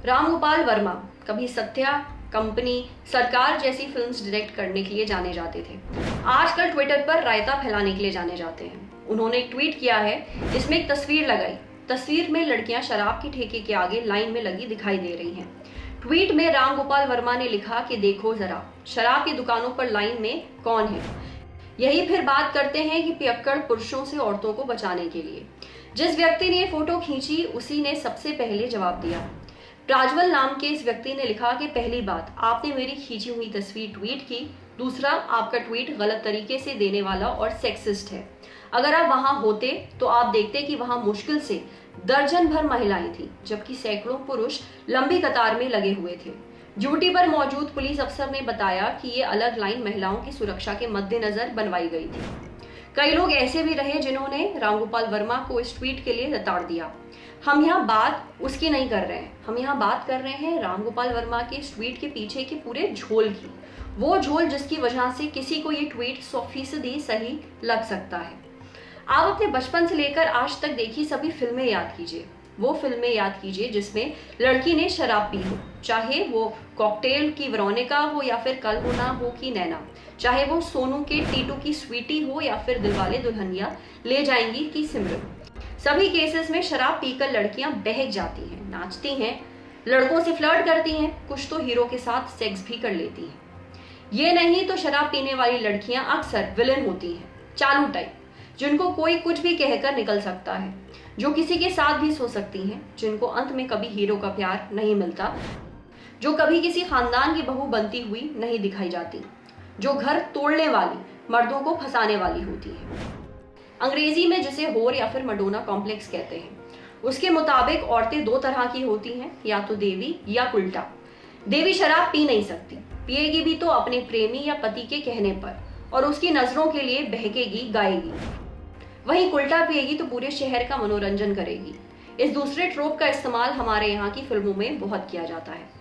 रामगोपाल वर्मा कभी सत्या, कंपनी, सरकार जैसी फिल्म्स डायरेक्ट करने के लिए जाने जाते थे। आजकल ट्विटर पर रायता फैलाने के लिए जाने जाते हैं। उन्होंने एक ट्वीट किया है, इसमें एक तस्वीर लगाई। तस्वीर में लड़कियां शराब के ठेके के आगे लाइन में लगी दिखाई दे रही हैं। ट्वीट में रामगोपाल वर्मा ने लिखा कि देखो जरा, शराब की दुकानों पर लाइन में कौन है। यही फिर बात करते हैं कि पियक्कड़ पुरुषों से औरतों को बचाने के लिए। जिस व्यक्ति ने ये फोटो खींची उसी ने सबसे पहले जवाब दिया। प्राज्वल नाम के इस व्यक्ति ने लिखा कि पहली बात, आपने मेरी खींची हुई तस्वीर ट्वीट की। दूसरा, आपका ट्वीट गलत तरीके से देने वाला और सेक्सिस्ट है। अगर आप वहां होते तो आप देखते कि वहां मुश्किल से दर्जन भर महिलाएं थी, जबकि सैकड़ों पुरुष लंबी कतार में लगे हुए थे। ड्यूटी पर मौजूद पुलिस अफसर ने बताया कि ये अलग लाइन महिलाओं की सुरक्षा के मद्देनजर बनवाई गई थी। कई लोग ऐसे भी रहे जिन्होंने रामगोपाल वर्मा को इस ट्वीट के लिए लताड़ दिया। हम यहाँ बात उसकी नहीं कर रहे हैं, हम यहाँ बात कर रहे हैं रामगोपाल वर्मा के इस ट्वीट के पीछे के पूरे झोल की। वो झोल जिसकी वजह से किसी को ये ट्वीट 100% सही लग सकता है। आप अपने बचपन से लेकर आज तक देखी सभी फिल्में याद कीजिए। वो फिल्में याद कीजिए जिसमें लड़की ने शराब पी हो, चाहे वो कॉकटेल की वेरोनिका हो या फिर कल हो ना हो की नैना, चाहे वो सोनू के टीटू की स्वीटी हो या फिर दिलवाले दुल्हनिया ले जाएंगी की सिमरन। सभी केसेस में शराब पीकर लड़कियां बहक जाती हैं, नाचती हैं, लड़कों से फ्लर्ट करती हैं, कुछ तो हीरो के साथ सेक्स भी कर लेती हैं। ये नहीं तो शराब पीने वाली लड़कियां अक्सर विलेन होती हैं, चालू टाइप, जिनको कोई कुछ भी कहकर निकल सकता है, जो किसी के साथ भी सो सकती हैं, जिनको अंत में कभी हीरो का प्यार नहीं मिलता, जो कभी किसी खानदान की बहू बनती हुई नहीं दिखाई जाती, जो घर तोड़ने वाली, मर्दों को फंसाने वाली होती है। अंग्रेजी में जिसे होर या फिर मडोना कॉम्प्लेक्स कहते हैं, उसके मुताबिक औरतें दो तरह की होती हैं, या तो देवी या उल्टा। देवी शराब पी नहीं सकती, पिएगी भी तो अपने प्रेमी या पति के कहने पर और उसकी नजरों के लिए बहकेगी, गाएगी। वहीं उल्टा पिएगी तो पूरे शहर का मनोरंजन करेगी। इस दूसरे ट्रोप का इस्तेमाल हमारे यहाँ की फिल्मों में बहुत किया जाता है।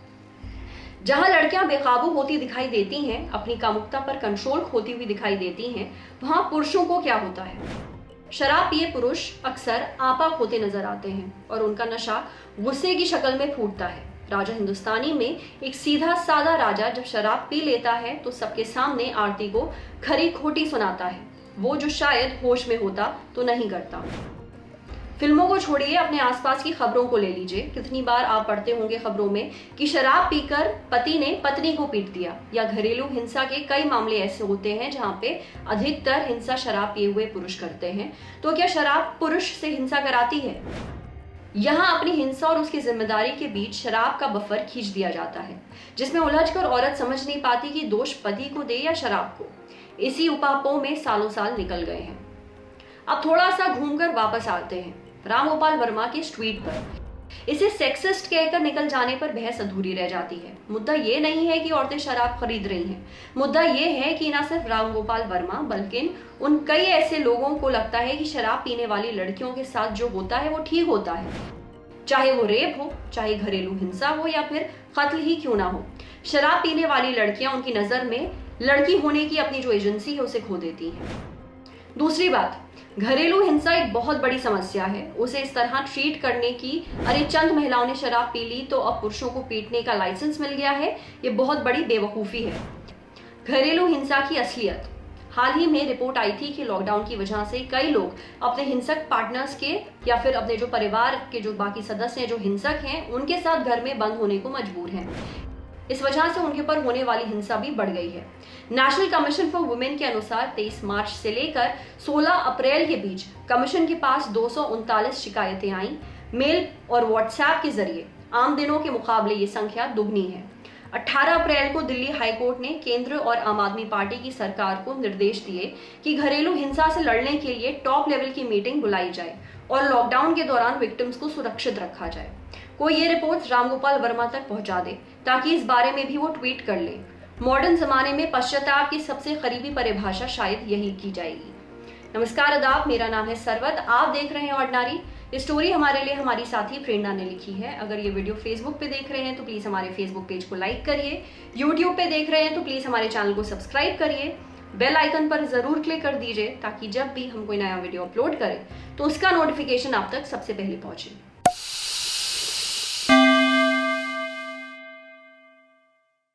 जहां लड़कियां बेकाबू होती दिखाई देती हैं, अपनी कामुकता पर कंट्रोल खोती हुई दिखाई देती हैं, वहां पुरुषों को क्या होता है? शराब पिए पुरुष अक्सर आपा खोते नजर आते हैं और उनका नशा गुस्से की शक्ल में फूटता है। राजा हिंदुस्तानी में एक सीधा साधा राजा जब शराब पी लेता है तो सबके सामने आरती को खरी खोटी सुनाता है, वो जो शायद होश में होता तो नहीं करता। फिल्मों को छोड़िए, अपने आसपास की खबरों को ले लीजिए। कितनी बार आप पढ़ते होंगे खबरों में कि शराब पीकर पति ने पत्नी को पीट दिया, या घरेलू हिंसा के कई मामले ऐसे होते हैं जहां पे अधिकतर हिंसा शराब पिए हुए पुरुष करते हैं। तो क्या शराब पुरुष से हिंसा कराती है? यहाँ अपनी हिंसा और उसकी जिम्मेदारी के बीच शराब का बफर खींच दिया जाता है, जिसमें उलझकर औरत समझ नहीं पाती कि दोष पति को दे या शराब को। इसी उपापों में सालों साल निकल गए हैं। अब थोड़ा सा घूमकर वापस आते हैं रामगोपाल वर्मा के इस ट्वीट पर। इसे सेक्सिस्ट कहकर निकल जाने पर बहस अधूरी रह जाती है। मुद्दा ये नहीं है कि औरतें शराब खरीद रही हैं, मुद्दा ये है कि न सिर्फ रामगोपाल वर्मा बल्कि उन कई ऐसे लोगों को लगता है कि शराब पीने वाली लड़कियों के साथ जो होता है वो ठीक होता है, चाहे वो रेप हो, चाहे घरेलू हिंसा हो या फिर कत्ल ही क्यों ना हो। शराब पीने वाली लड़कियां उनकी नजर में लड़की होने की अपनी जो एजेंसी है उसे खो देती हैं। दूसरी बात, घरेलू हिंसा एक बहुत बड़ी समस्या है। उसे इस तरह ट्रीट करने की, अरे चंद महिलाओं ने शराब पी ली तो अब पुरुषों को पीटने का लाइसेंस मिल गया है, ये बहुत बड़ी बेवकूफ़ी है। घरेलू हिंसा की असलियत, हाल ही में रिपोर्ट आई थी कि लॉकडाउन की वजह से कई लोग अपने हिंसक पार्टनर्स के या फिर अपने जो परिवार के जो बाकी सदस्य हैं जो हिंसक हैं उनके साथ घर में बंद होने को मजबूर हैं। इस वजह से उनके ऊपर होने वाली हिंसा भी बढ़ गई है। नेशनल कमीशन फॉर वुमेन के अनुसार 23 मार्च से लेकर 16 अप्रैल के बीच कमीशन के पास 239 शिकायतें आईं। मेल और व्हाट्सएप के जरिए आम दिनों के मुकाबले ये संख्या दुगनी है। 18 अप्रैल को दिल्ली हाईकोर्ट ने केंद्र और आम आदमी पार्टी की सरकार को निर्देश दिए कि घरेलू हिंसा से लड़ने के लिए टॉप लेवल की मीटिंग बुलाई जाए और लॉकडाउन के दौरान विक्टिम्स को सुरक्षित रखा जाए। कोई ये रिपोर्ट रामगोपाल वर्मा तक पहुंचा दे ताकि इस बारे में भी वो ट्वीट कर ले। मॉडर्न जमाने में पश्चाताप की सबसे करीबी परिभाषा शायद यही की जाएगी। नमस्कार, आदाब, मेरा नाम है सरवत, आप देख रहे हैं ऑर्डिनरी। ये स्टोरी हमारे लिए हमारी साथी प्रेरणा ने लिखी है। अगर ये वीडियो फेसबुक पे देख रहे हैं तो प्लीज हमारे फेसबुक पेज को लाइक करिए। यूट्यूब पे देख रहे हैं तो प्लीज हमारे चैनल को सब्सक्राइब करिए। बेल आइकन पर जरूर क्लिक कर दीजिए ताकि जब भी हम कोई नया वीडियो अपलोड करें तो उसका नोटिफिकेशन आप तक सबसे पहले पहुंचे।